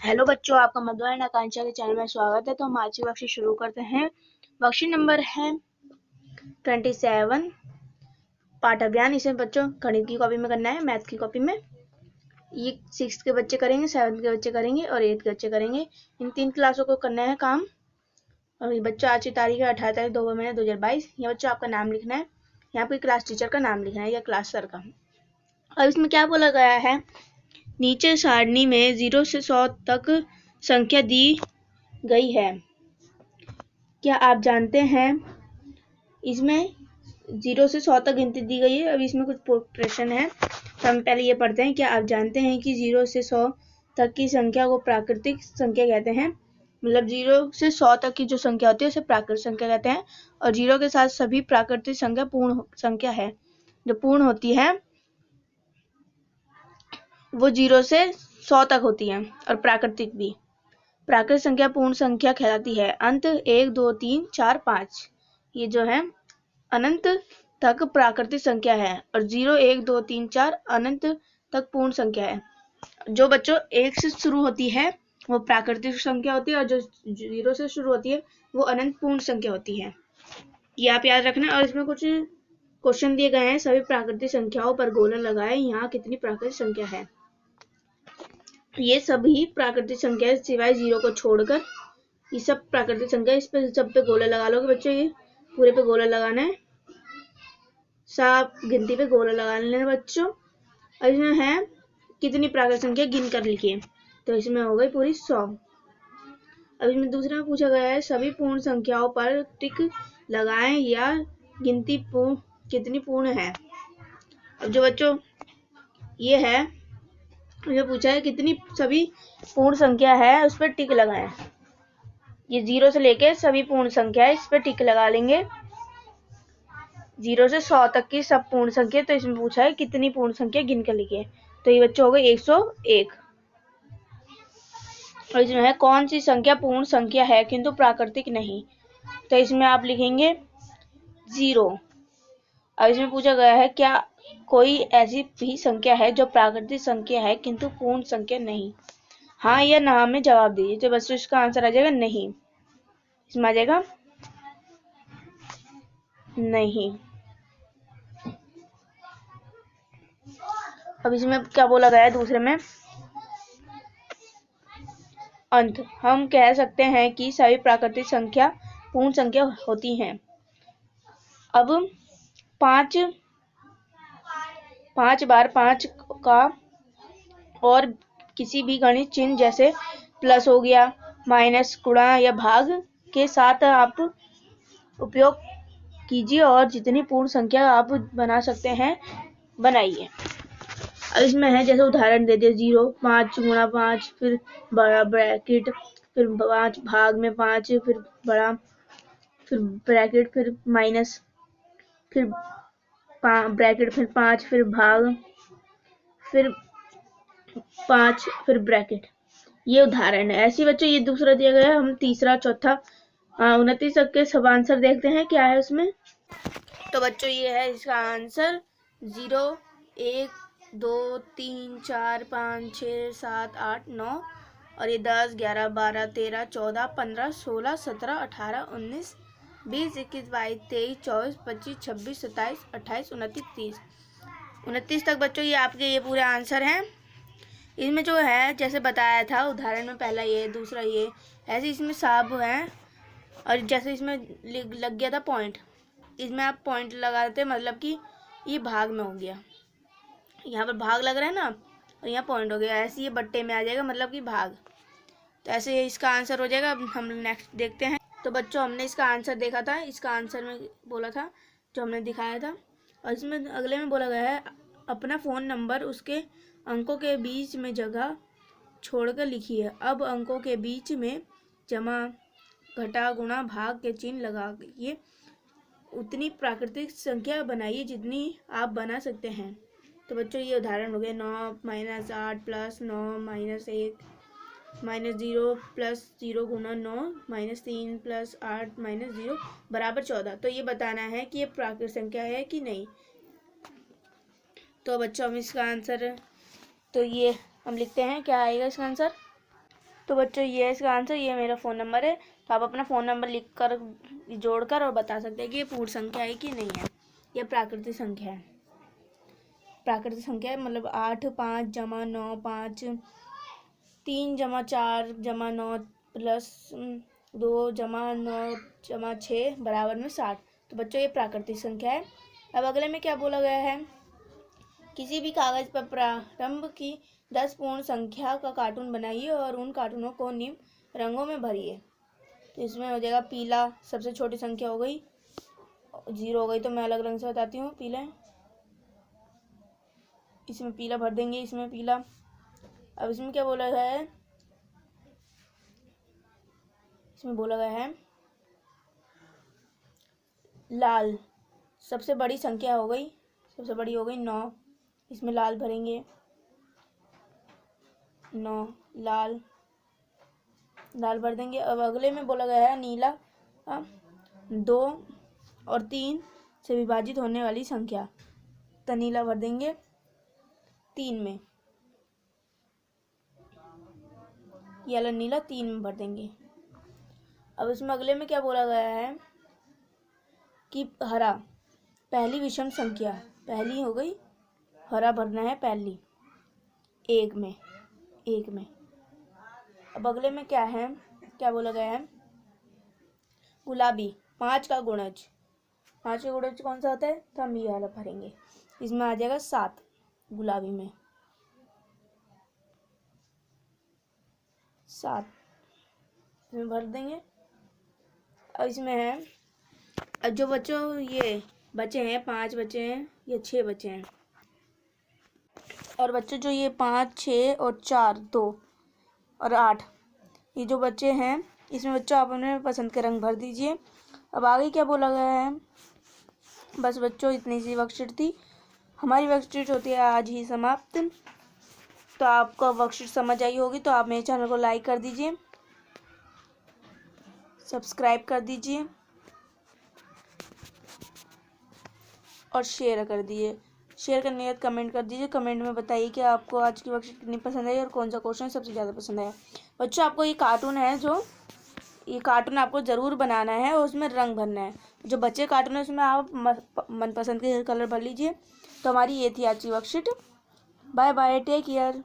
Hello बच्चों, आपका मधु and आकांक्षा के चैनल में स्वागत है। तो हम आज की वर्कशीट शुरू करते हैं। वर्कशीट नंबर है 27 पाठ अभियान। इसे बच्चों गणित की कॉपी में करना है, मैथ की कॉपी में। ये 6 के बच्चे करेंगे, 7 के बच्चे करेंगे और 8 के बच्चे करेंगे। इन 3 क्लासों को करना है काम। और ये बच्चों आज की तारीख है 18 तारीख 2 महीने 2022। यहाँ बच्चों आपका नाम लिखना है, यहाँ पे क्लास टीचर का नाम लिखना है या क्लास सर का। अब इसमें क्या बोला गया है, नीचे सारणी में 0 से 100 तक संख्या दी गई है। क्या आप जानते हैं, इसमें 0 से 100 तक गिनती दी गई है। अब इसमें कुछ प्रश्न है, तो हम पहले ये पढ़ते हैं। क्या आप जानते हैं कि 0 से 100 तक की संख्या को प्राकृतिक संख्या कहते हैं। मतलब 0 से 100 तक की जो संख्या होती है उसे प्राकृतिक संख्या कहते हैं। और 0 के साथ सभी प्राकृतिक संख्या पूर्ण संख्या है। जो पूर्ण होती है वो 0 से 100 तक होती है, और प्राकृतिक भी। प्राकृतिक संख्या पूर्ण संख्या कहलाती है। अंत 1 2 3 4 5 ये जो है अनंत तक प्राकृतिक संख्या है, और 0 1 2 3 4 अनंत तक पूर्ण संख्या है। जो बच्चों 1 से शुरू होती है वो प्राकृतिक संख्या होती है, और जो 0 से शुरू होती है वो अनंत पूर्ण संख्या होती है। ये आप याद रखना। और इसमें कुछ क्वेश्चन दिए गए हैं। सभी प्राकृतिक संख्याओं पर गोला लगाए, यहाँ कितनी प्राकृतिक संख्या है। ये सभी प्राकृतिक संख्या सिवाय 0 को छोड़कर ये सब प्राकृतिक संख्या। इस पे सब पे गोला लगा लोगे बच्चों, ये पूरे पे गोला लगाना है, सब गिनती पे गोला लगा लेना बच्चों। और इसमें है कितनी प्राकृतिक संख्या गिन कर लिखिए, तो इसमें हो गई पूरी 100। अब इसमें दूसरा पूछा गया है, सभी पूर्ण संख्याओं पर टिक लगाएं या गिनती कितनी पूर्ण है। अब जो बच्चों ये है, जो पूछा है कितनी सभी पूर्ण संख्या है उस पर टिक लगाएं। ये 0 से लेके सभी पूर्ण संख्या है, इस पर टिक लगा लेंगे। 0 से 100 तक की सब पूर्ण संख्या। तो इसमें पूछा है कितनी पूर्ण संख्या गिन कर लिखिए, तो ये बच्चे हो गए 101। और इसमें है कौन सी संख्या पूर्ण संख्या है किंतु प्राकृतिक नहीं, तो इसमें आप लिखेंगे 0। अब इसमें पूछा गया है क्या कोई ऐसी भी संख्या है जो प्राकृतिक संख्या है किंतु पूर्ण संख्या नहीं। हाँ या ना में जवाब दीजिए। तो बस इसका आंसर आ जाएगा नहीं। इसमें आ जाएगा नहीं। अब इसमें क्या बोला गया है दूसरे में, अंत हम कह सकते हैं कि सभी प्राकृतिक संख्या पूर्ण संख्या होती हैं। अब 5 बार 5 का और किसी भी गणित चिन्ह जैसे प्लस हो गया, माइनस, गुणा या भाग के साथ आप उपयोग कीजिए और जितनी पूर्ण संख्या आप बना सकते हैं बनाइए। अब इसमें है जैसे उदाहरण दे दिया, 0 5 गुणा 5, फिर बड़ा ब्रैकेट, फिर 5 भाग में 5, फिर बड़ा, फिर ब्रैकेट, फिर माइनस, फिर ब्रैकेट, फिर 5, फिर भाग, फिर 5, फिर ब्रैकेट। ये उदाहरण है। ऐसे बच्चों ये दूसरा दिया गया है। हम तीसरा चौथा 29 तक के सब आंसर देखते हैं क्या है उसमें। तो बच्चों ये है इसका आंसर 0 1 2 3 4 5 6 7 8 9, और ये 10 11 12 13 14 15 16 17 18 19 20 21 22 23 24 25 26 27 28 29 30 29 तक बच्चों ये आपके ये पूरे आंसर हैं। इसमें जो है जैसे बताया था उदाहरण में, पहला ये दूसरा ये, ऐसे इसमें सब हैं। और जैसे इसमें लग गया था पॉइंट, इसमें आप पॉइंट लगा देते, मतलब कि ये भाग में हो गया, यहाँ पर भाग लग रहा है ना, और यहाँ पॉइंट हो गया। ऐसे ये बट्टे में आ जाएगा, मतलब कि भाग। तो ऐसे इसका आंसर हो जाएगा। अब हम नेक्स्ट देखते हैं। तो बच्चों हमने इसका आंसर देखा था, इसका आंसर में बोला था जो हमने दिखाया था। और इसमें अगले में बोला गया है अपना फ़ोन नंबर उसके अंकों के बीच में जगह छोड़कर लिखिए। अब अंकों के बीच में जमा, घटा, गुणा, भाग के चिन्ह लगाइए। उतनी प्राकृतिक संख्या बनाइए जितनी आप बना सकते हैं। तो बच्चों ये उदाहरण हो गया, 9 minus 8 plus 9 minus 1 minus 0 plus 0 गुना 9 माइनस 3 प्लस 8 माइनस 0 बराबर 14। तो ये बताना है कि ये प्राकृतिक संख्या है कि नहीं। तो बच्चों हम इसका आंसर, तो ये हम लिखते हैं क्या आएगा इसका आंसर। तो बच्चों ये है इसका आंसर, ये मेरा फ़ोन नंबर है। तो आप अपना फ़ोन नंबर लिख कर जोड़कर और बता सकते हैं कि ये पूर्ण संख्या है कि नहीं है, ये प्राकृतिक संख्या है। प्राकृतिक संख्या है मतलब 8 5 जमा 9 5 3 जमा 4 जमा 9 प्लस 2 जमा 9 जमा 6 बराबर में 60। तो बच्चों ये प्राकृतिक संख्या है। अब अगले में क्या बोला गया है, किसी भी कागज पर प्रारंभ की 10 पूर्ण संख्या का कार्टून बनाइए और उन कार्टूनों को निम्न रंगों में भरिए। तो इसमें हो जाएगा पीला, सबसे छोटी संख्या हो गई, 0 हो गई, तो मैं अलग रंग से बताती हूँ। पीला, इसमें पीला भर देंगे, इसमें पीला। अब इसमें क्या बोला गया है, इसमें बोला गया है लाल, सबसे बड़ी संख्या हो गई, सबसे बड़ी हो गई 9, इसमें लाल भरेंगे, 9 लाल भर देंगे। अब अगले में बोला गया है नीला, 2 और 3 से विभाजित होने वाली संख्या, तो नीला भर देंगे 3 में, ये वाला नीला 3 में भर देंगे। अब इसमें अगले में क्या बोला गया है कि हरा, पहली विषम संख्या, पहली हो गई, हरा भरना है पहली, 1 में। अब अगले में क्या है, क्या बोला गया है, गुलाबी, 5 का गुणज, 5 का गुणज कौन सा होता है, तो हम ये वाला भरेंगे, इसमें आ जाएगा 7 गुलाबी में, 7 इसमें भर देंगे। अब इसमें है, अब जो बच्चों ये बचे हैं 5 बचे हैं, ये 6 बचे हैं, और बच्चों जो ये 5 6 और 4 2 और 8 ये जो बच्चे हैं, इसमें बच्चों आप अपने पसंद के रंग भर दीजिए। अब आगे क्या बोला गया है, बस बच्चों इतनी सी वर्कशीट थी, हमारी वर्कशीट होती है आज ही समाप्त। तो आपको वर्कशीट समझ आई होगी, तो आप मेरे चैनल को लाइक कर दीजिए, सब्सक्राइब कर दीजिए और शेयर कर दीजिए। शेयर करने के बाद कमेंट कर दीजिए, कमेंट में बताइए कि आपको आज की वर्कशीट कितनी पसंद आई और कौन सा क्वेश्चन सबसे ज़्यादा पसंद आया। बच्चों आपको ये कार्टून है, जो ये कार्टून आपको ज़रूर बनाना है और उसमें रंग भरना है। जो बच्चे कार्टून है उसमें आप मनपसंद के कलर भर लीजिए। तो हमारी ये थी आज की worksheet. Bye bye, take care.